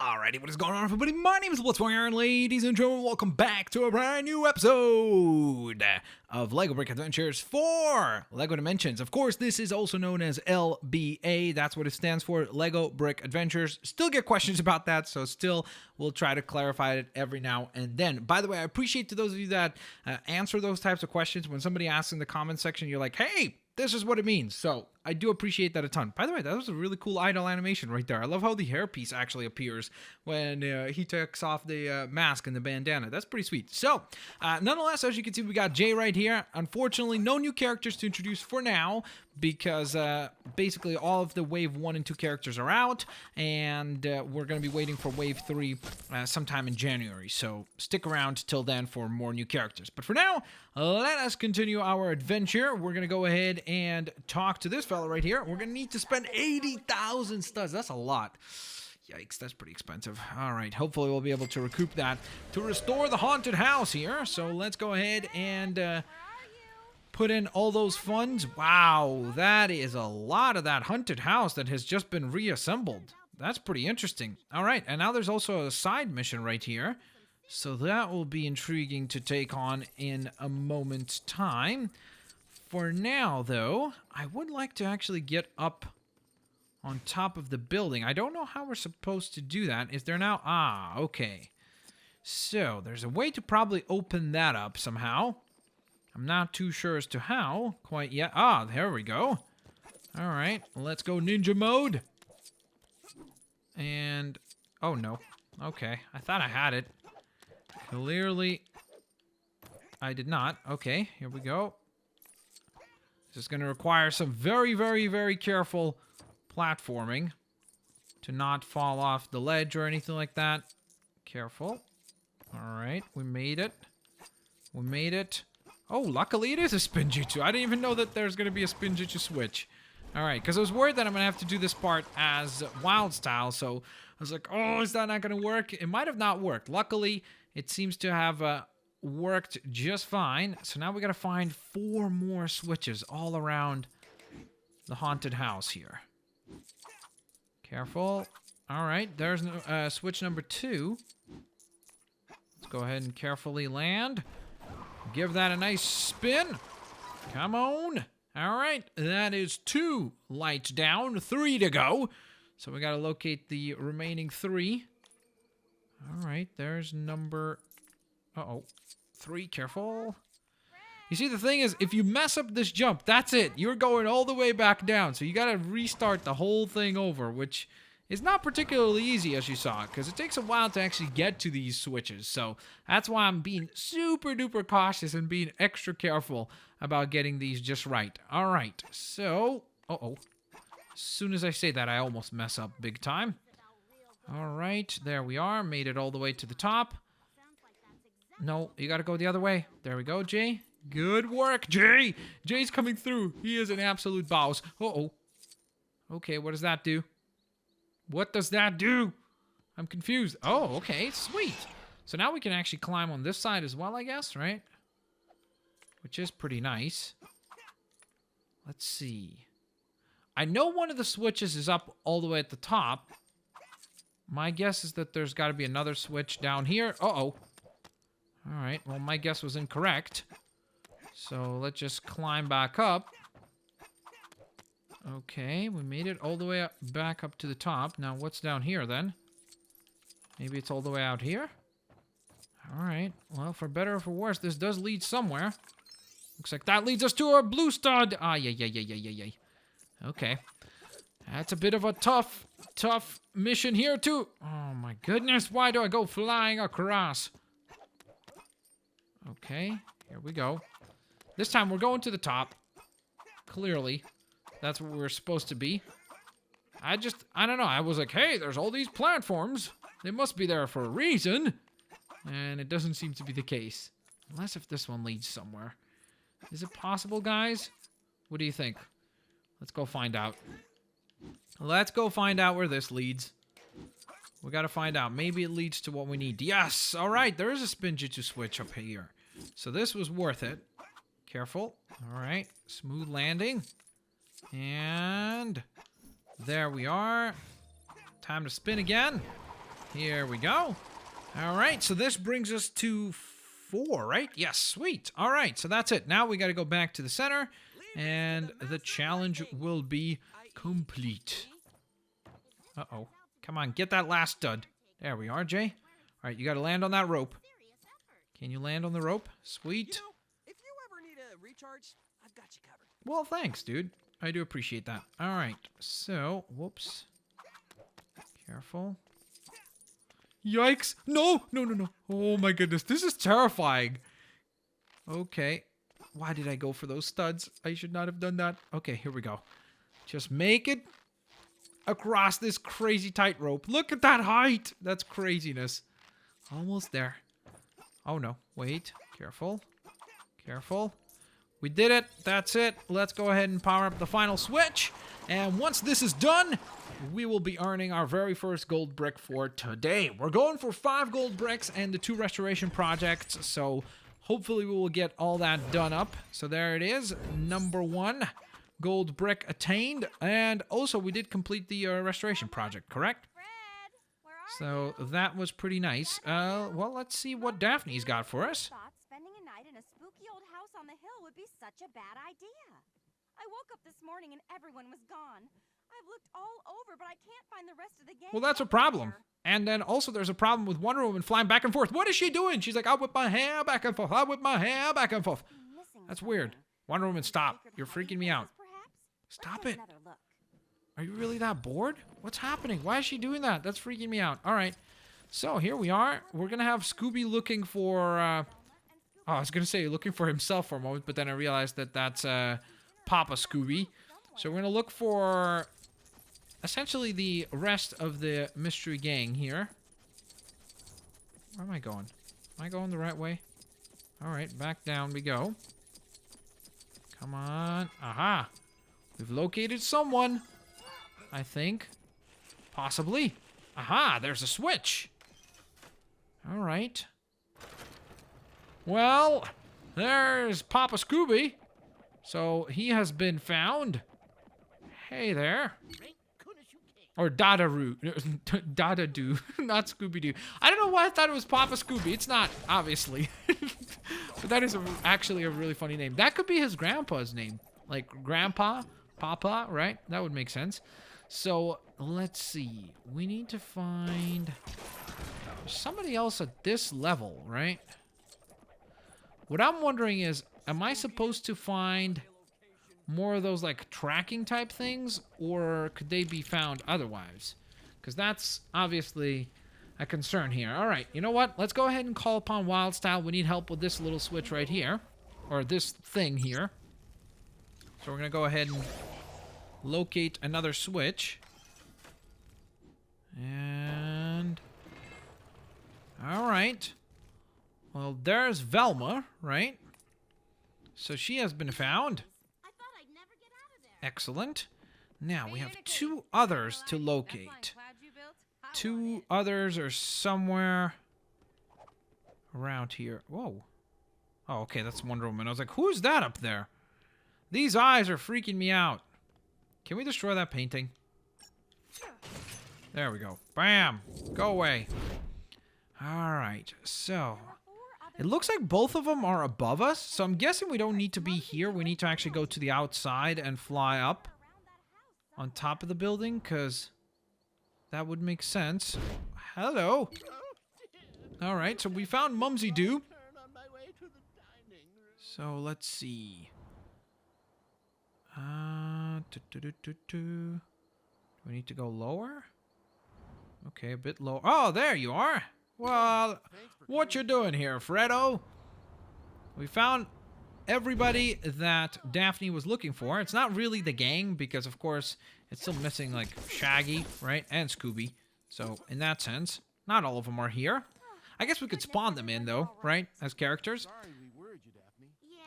Alrighty, what is going on, everybody? My name is Blitzwinger, and ladies and gentlemen, welcome back to a brand new episode of LEGO Brick Adventures 4 LEGO Dimensions. Of course, this is also known as LBA. That's what it stands for, LEGO Brick Adventures. Still get questions about that, so still we'll try to clarify it every now and then. By the way, I appreciate to those of you that answer those types of questions. When somebody asks in the comment section, you're like, hey, this is what it means. So I do appreciate that a ton. By the way, that was a really cool idle animation right there. I love how the hairpiece actually appears when he takes off the mask and the bandana. That's pretty sweet. So nonetheless, as you can see, we got Jay right here. Unfortunately, no new characters to introduce for now because basically all of the wave 1 and 2 characters are out, and we're going to be waiting for wave 3 sometime in January. So stick around till then for more new characters. But for now, let us continue our adventure. We're going to go ahead and talk to this fella right here. We're going to need to spend 80,000 studs. That's a lot. Yikes, that's pretty expensive. All right, hopefully we'll be able to recoup that to restore the haunted house here. So let's go ahead and put in all those funds. Wow, that is a lot of that haunted house that has just been reassembled. That's pretty interesting. All right, and now there's also a side mission right here. So that will be intriguing to take on in a moment's time. For now, though, I would like to actually get up on top of the building. I don't know how we're supposed to do that. Is there now? Ah, okay. So there's a way to probably open that up somehow. I'm not too sure as to how quite yet. Ah, there we go. All right, let's go ninja mode. And, oh no. Okay, I thought I had it. Clearly, I did not. Okay, here we go. This is going to require some very, very, very careful platforming to not fall off the ledge or anything like that. Careful. All right, we made it. We made it. Oh, luckily it is a spinjitzu. I didn't even know that there's going to be a spinjitzu switch. All right, because I was worried that I'm going to have to do this part as wild style, so I was like, oh, is that not going to work? It might have not worked. Luckily, it seems to have worked just fine. So now we got to find 4 more switches all around the haunted house here. Careful. All right, there's switch number 2. Let's go ahead and carefully land. Give that a nice spin. Come on. All right, that is 2 lights down, 3 to go. So we got to locate the remaining 3. All right, there's number... Uh-oh. 3, careful. You see, the thing is, if you mess up this jump, that's it. You're going all the way back down. So you got to restart the whole thing over, which is not particularly easy, as you saw, because it takes a while to actually get to these switches. So that's why I'm being super duper cautious and being extra careful about getting these just right. All right, so... Uh-oh. As soon as I say that, I almost mess up big time. All right, there we are. Made it all the way to the top. No, you got to go the other way. There we go, Jay. Good work, Jay. Jay's coming through. He is an absolute boss. Uh-oh. Okay, what does that do? What does that do? I'm confused. Oh, okay, sweet. So now we can actually climb on this side as well, I guess, right? Which is pretty nice. Let's see. I know one of the switches is up all the way at the top. My guess is that there's got to be another switch down here. Uh-oh. All right, well, my guess was incorrect. So let's just climb back up. Okay, we made it all the way up, back up to the top. Now, what's down here, then? Maybe it's all the way out here? All right, well, for better or for worse, this does lead somewhere. Looks like that leads us to our blue stud. Ah, yeah. Okay. That's a bit of a tough mission here, too. Oh, my goodness, why do I go flying across? Okay, here we go. This time we're going to the top. Clearly, that's where we're supposed to be. I don't know. I was like, hey, there's all these platforms. They must be there for a reason. And it doesn't seem to be the case. Unless if this one leads somewhere. Is it possible, guys? What do you think? Let's go find out. Let's go find out where this leads. We gotta find out. Maybe it leads to what we need. Yes! Alright, there is a spinjitzu switch up here. So this was worth it. Careful. Alright, smooth landing. And there we are. Time to spin again. Here we go. All right, so this brings us to 4, right? Yes, sweet. All right, so that's it. Now we got to go back to the center, and the challenge will be complete. Uh-oh. Come on, get that last stud. There we are, Jay. All right, you got to land on that rope. Can you land on the rope? Sweet. You know, if you ever need a recharge, I've got you covered. Well, thanks, dude. I do appreciate that. All right, so, whoops. Careful. Yikes. No, no, no, no. Oh, my goodness. This is terrifying. Okay. Why did I go for those studs? I should not have done that. Okay, here we go. Just make it across this crazy tightrope. Look at that height. That's craziness. Almost there. Oh, no. Wait. Careful. Careful. We did it. That's it. Let's go ahead and power up the final switch. And once this is done, we will be earning our very first gold brick for today. We're going for 5 gold bricks and the 2 restoration projects. So hopefully we will get all that done up. So there it is. Number 1 gold brick attained. And also we did complete the restoration project, correct? So that was pretty nice. Well, let's see what Daphne's got for us. Spending a night in a spooky old house on the hill would be such a bad idea. I woke up this morning and everyone was gone. I've looked all over, but I can't find the rest of the gang. Well, that's a problem. And then also there's a problem with Wonder Woman flying back and forth. What is she doing? She's like, I'll whip my hair back and forth. I'll whip my hair back and forth. That's weird. Wonder Woman, stop. You're freaking me out. Stop it. Are you really that bored? What's happening? Why is she doing that? That's freaking me out. All right. So here we are. We're going to have Scooby looking for... I was going to say looking for himself for a moment, but then I realized that that's Papa Scooby. So we're going to look for essentially the rest of the mystery gang here. Where am I going? Am I going the right way? All right. Back down we go. Come on. Aha. We've located someone. I think. Possibly. Aha, there's a switch. All right. Well, there's Papa Scooby. So he has been found. Hey there. Or Dadaroo. Dadadoo. Not Scooby-Doo. I don't know why I thought it was Papa Scooby. It's not, obviously. But that is actually a really funny name. That could be his grandpa's name. Like Grandpa, Papa, right? That would make sense. So, let's see. We need to find somebody else at this level, right? What I'm wondering is, am I supposed to find more of those, like, tracking type things? Or could they be found otherwise? Because that's obviously a concern here. All right, you know what? Let's go ahead and call upon Wildstyle. We need help with this little switch right here. Or this thing here. So we're going to go ahead and locate another switch. And... Alright. Well, there's Velma, right? So she has been found. I thought I'd never get out of there. Excellent. Now, we have 2 others to locate. 2 others are somewhere around here. Whoa. Oh, okay, that's Wonder Woman. I was like, who's that up there? These eyes are freaking me out. Can we destroy that painting? There we go. Bam! Go away. Alright, so... It looks like both of them are above us, so I'm guessing we don't need to be here. We need to actually go to the outside and fly up on top of the building, because that would make sense. Hello! Alright, so we found Mumsy Doo. So, let's see. Do we need to go lower? Okay, a bit lower. Oh, there you are. Well, what you doing here, Fredo? We found everybody that Daphne was looking for. It's not really the gang because, of course, it's still missing, like, Shaggy, right? And Scooby. So, in that sense, not all of them are here. I guess we could spawn them in, though, right? As characters. Yeah,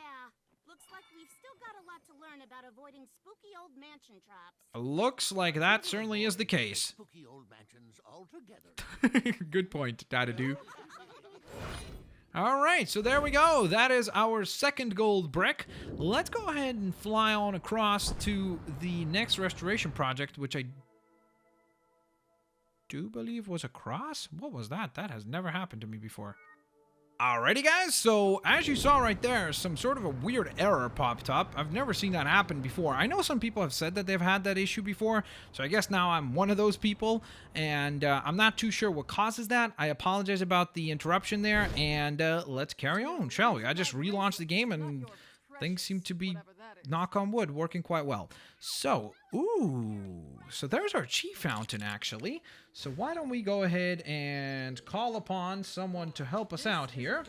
looks like we've still got a lot to learn about avoiding spooky old mansion traps. Looks like that certainly is the case. Spooky old mansions altogether. Good point, Dadadoo. All right, so there we go. That is our second gold brick. Let's go ahead and fly on across to the next restoration project, which do believe was a cross. What was that? That has never happened to me before. Alrighty guys, so as you saw right there, some sort of a weird error popped up. I've never seen that happen before. I know some people have said that they've had that issue before, so I guess now I'm one of those people, and I'm not too sure what causes that. I apologize about the interruption there, and let's carry on, shall we? I just relaunched the game, and things seem to be, knock on wood, working quite well. So, so there's our chi fountain, actually. So why don't we go ahead and call upon someone to help us out here?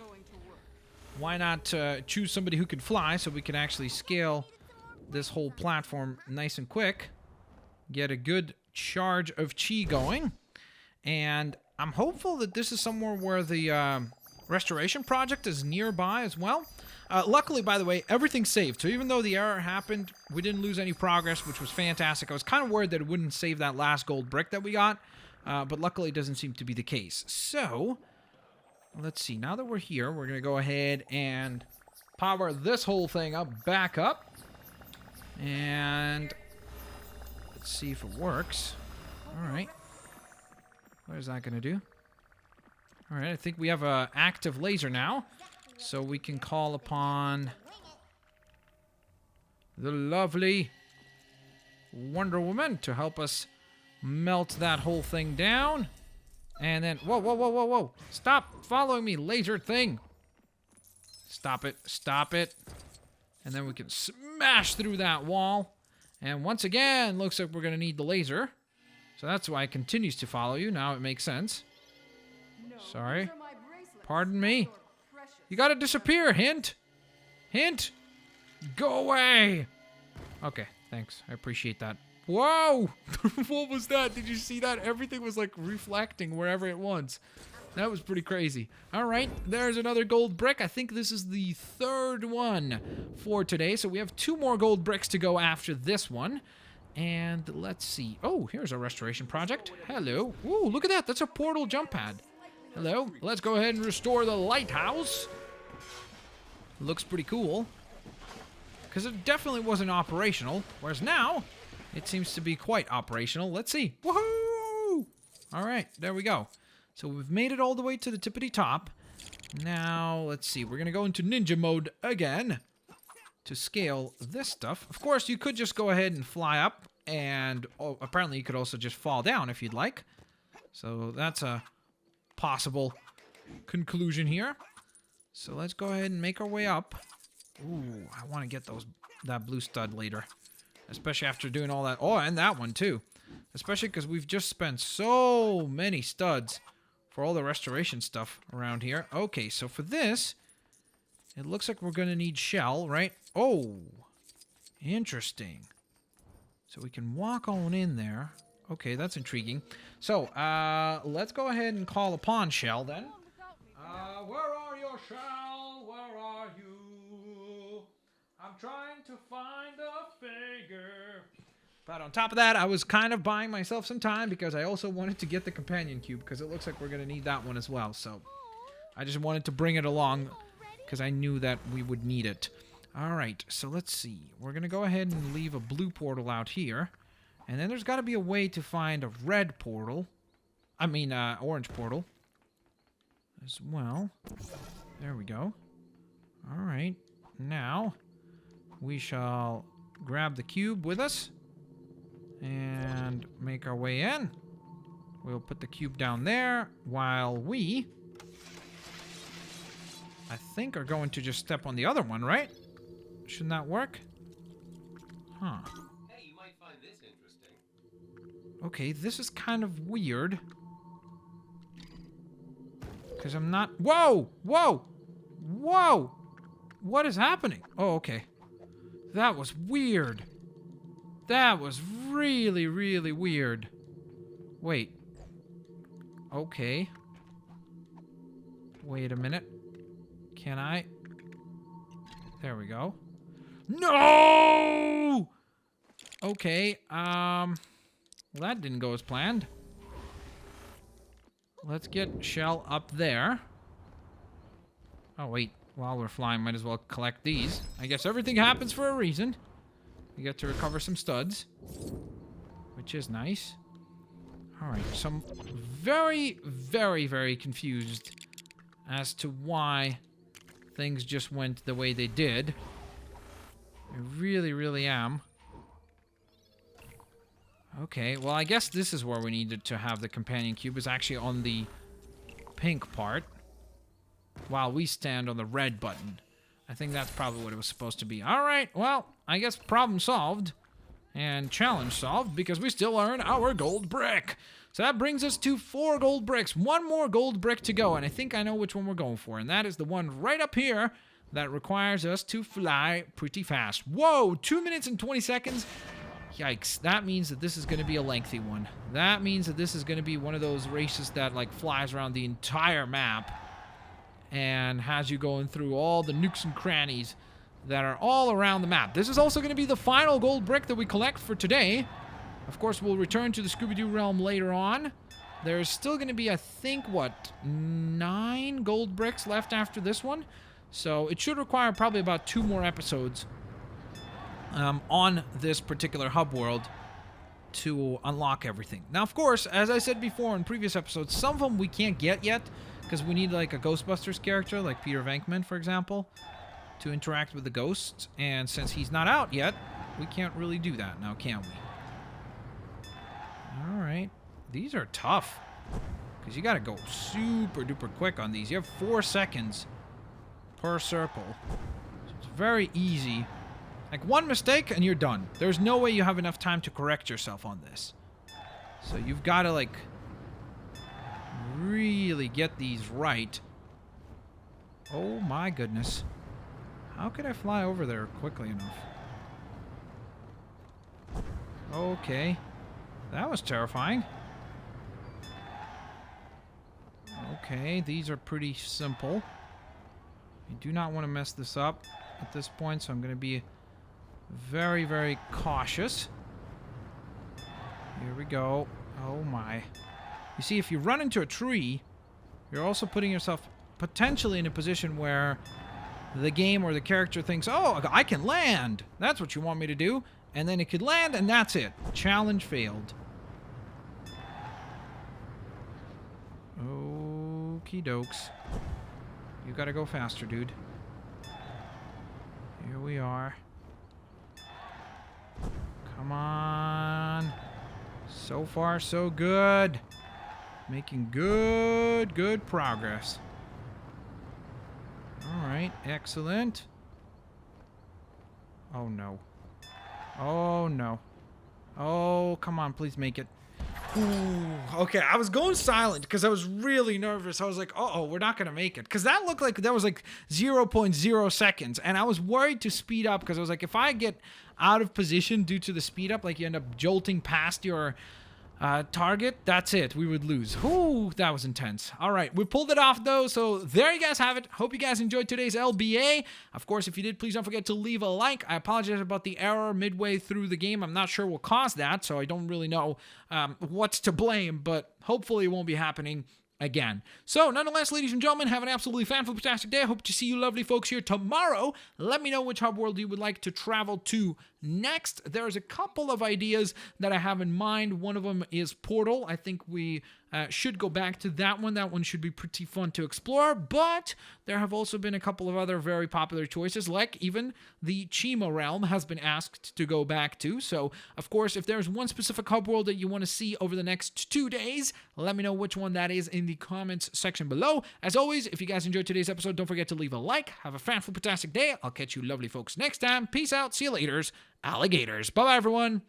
Why not choose somebody who can fly so we can actually scale this whole platform nice and quick. Get a good charge of chi going. And I'm hopeful that this is somewhere where the restoration project is nearby as well. Luckily, by the way, everything's saved. So even though the error happened, we didn't lose any progress, which was fantastic. I was kind of worried that it wouldn't save that last gold brick that we got. But luckily, it doesn't seem to be the case. So, let's see. Now that we're here, we're going to go ahead and power this whole thing up, back up. And let's see if it works. All right. What is that going to do? All right, I think we have an active laser now. So we can call upon the lovely Wonder Woman to help us melt that whole thing down. And then, whoa, whoa, whoa, whoa, whoa. Stop following me, laser thing. Stop it, stop it. And then we can smash through that wall. And once again, looks like we're going to need the laser. So that's why it continues to follow you. Now it makes sense. Sorry. Pardon me. You gotta disappear, hint. Hint. Go away. Okay, thanks. I appreciate that. Whoa! What was that? Did you see that? Everything was like reflecting wherever it was. That was pretty crazy. All right, there's another gold brick. I think this is the third one for today. So we have 2 more gold bricks to go after this one. And let's see. Oh, here's a restoration project. Hello. Ooh, look at that. That's a portal jump pad. Hello. Let's go ahead and restore the lighthouse. Looks pretty cool. Because it definitely wasn't operational. Whereas now, it seems to be quite operational. Let's see. Woohoo! Alright, there we go. So we've made it all the way to the tippity top. Now, let's see. We're going to go into ninja mode again to scale this stuff. Of course, you could just go ahead and fly up. And apparently you could also just fall down if you'd like. So that's a possible conclusion here. So let's go ahead and make our way up. Ooh, I want to get that blue stud later. Especially after doing all that. Oh, and that one too. Especially because we've just spent so many studs for all the restoration stuff around here. Okay, so for this, it looks like we're going to need shell, right? Oh, interesting. So we can walk on in there. Okay, that's intriguing. So, let's go ahead and call upon Shell then. Where are you, Shell? Where are you? I'm trying to find a figure. But on top of that, I was kind of buying myself some time because I also wanted to get the companion cube because it looks like we're going to need that one as well. So, I just wanted to bring it along because I knew that we would need it. Alright, so let's see. We're going to go ahead and leave a blue portal out here. And then there's got to be a way to find a red portal. I mean, orange portal. As well. There we go. Alright. Now, we shall grab the cube with us. And make our way in. We'll put the cube down there. While we, I think, are going to just step on the other one, right? Shouldn't that work? Huh. Okay, this is kind of weird. Because I'm not... Whoa! Whoa! Whoa! What is happening? Oh, okay. That was weird. That was really, really weird. Wait. Okay. Wait a minute. Can I... There we go. No! Okay, well, that didn't go as planned. Let's get Shell up there. Oh, wait. While we're flying, might as well collect these. I guess everything happens for a reason. We get to recover some studs. Which is nice. Alright, so I'm very, very, very confused as to why things just went the way they did. I really, really am. Okay, well, I guess this is where we needed to have the companion cube, is actually on the pink part, while we stand on the red button. I think that's probably what it was supposed to be. Alright, well, I guess problem solved. And challenge solved, because we still earn our gold brick. So that brings us to 4 gold bricks. 1 more gold brick to go, and I think I know which one we're going for. And that is the one right up here that requires us to fly pretty fast. Whoa, 2 minutes and 20 seconds. Yikes, that means that this is going to be a lengthy one. That means that this is going to be one of those races that, like, flies around the entire map and has you going through all the nooks and crannies that are all around the map. This is also going to be the final gold brick that we collect for today. Of course, we'll return to the Scooby-Doo realm later on. There's still going to be, I think, what, 9 gold bricks left after this one? So it should require probably about 2 more episodes on this particular hub world to unlock everything. Now, of course, as I said before in previous episodes, some of them we can't get yet because we need, like, a Ghostbusters character, like Peter Venkman, for example, to interact with the ghosts. And since he's not out yet, we can't really do that now, can we? Alright. These are tough, because you gotta go super duper quick on these. You have 4 seconds per circle. So it's very easy. Like, 1 mistake and you're done. There's no way you have enough time to correct yourself on this. So you've gotta, like, really get these right. Oh my goodness. How could I fly over there quickly enough? Okay. That was terrifying. Okay, these are pretty simple. I do not want to mess this up at this point, so I'm going to be very, very cautious. Here we go. Oh my. You see, if you run into a tree, you're also putting yourself potentially in a position where the game or the character thinks, oh, I can land. That's what you want me to do. And then it could land, and that's it. Challenge failed. Okie dokes. You gotta go faster, dude. Here we are. Come on. So far, so good. Making good progress. Alright, excellent. Oh no. Oh no. Oh, come on, please make it. Ooh, okay, I was going silent because I was really nervous. I was like, uh-oh, we're not going to make it. Because that looked like that was like 0.0 seconds. And I was worried to speed up because I was like, if I get out of position due to the speed up, like you end up jolting past your target, that's it. We would lose. Ooh, that was intense. All right, we pulled it off though. So there you guys have it. Hope you guys enjoyed today's LBA. Of course, if you did, please don't forget to leave a like. I apologize about the error midway through the game. I'm not sure what caused that, so I don't really know what's to blame, but hopefully it won't be happening again. So nonetheless, ladies and gentlemen, have an absolutely fantastic day. I hope to see you lovely folks here tomorrow. Let me know which hub world you would like to travel to next. There's a couple of ideas that I have in mind. One of them is Portal. I think we should go back to that one. That one should be pretty fun to explore, but there have also been a couple of other very popular choices, like even the Chima realm has been asked to go back to. So, of course, if there's one specific hub world that you want to see over the next 2 days, let me know which one that is in the comments section below. As always, if you guys enjoyed today's episode, don't forget to leave a like. Have a fantastic day. I'll catch you lovely folks next time. Peace out. See you laters. Alligators. Bye-bye, everyone.